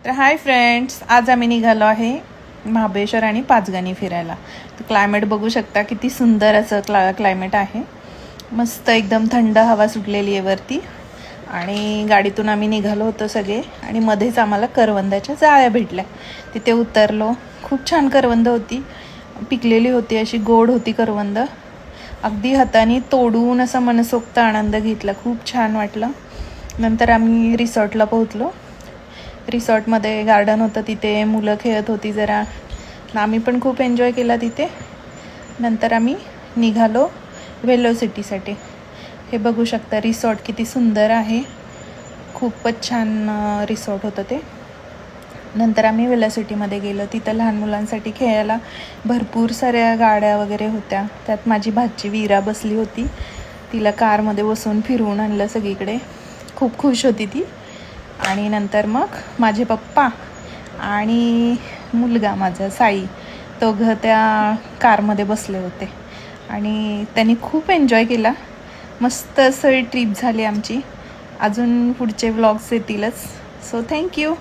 तर hi friends, आज आम्ही निघालो आहे महाबळेश्वर आणि पाचगणी फिरायला. तर क्लायमेट बघू शकता, किती सुंदर असं क्लायमेट आहे. मस्त एकदम थंड हवा सुटलेली आहे वरती. आणि गाडीतून आम्ही निघालो होतो सगळे आणि मध्येच आम्हाला करवंदाच्या जाळ्या भेटल्या. तिथे उतरलो. खूप छान करवंद होती, पिकलेली होती, अशी गोड होती करवंद. अगदी हाताने तोडून असा मनसोक्त आनंद घेतला. खूप छान वाटलं. नंतर आम्ही रिसॉर्टला पोहोचलो. रिसॉर्टमध्ये गार्डन होतं, तिथे मुलं खेळत होती जरा. आम्ही पण खूप एन्जॉय केला तिथे. नंतर आम्ही निघालो वेलोसिटीसाठी. हे बघू शकता रिसॉर्ट किती सुंदर आहे. खूपच छान रिसॉर्ट होतं ते. नंतर आम्ही वेलोसिटीमध्ये गेलो. तिथं लहान मुलांसाठी खेळायला भरपूर साऱ्या गाड्या वगैरे होत्या. त्यात माझी भाची वीरा बसली होती. तिला कारमध्ये बसवून फिरवून आणलं सगळीकडे. खूप खुश होती ती. आणि नंतर मग माझे पप्पा आणि मुलगा माझा साई, दोघं त्या कारमध्ये बसले होते आणि त्यांनी खूप एन्जॉय केला. मस्त असं ट्रिप झाली आमची. अजून पुढचे व्लॉग्स येतीलच. So thank you.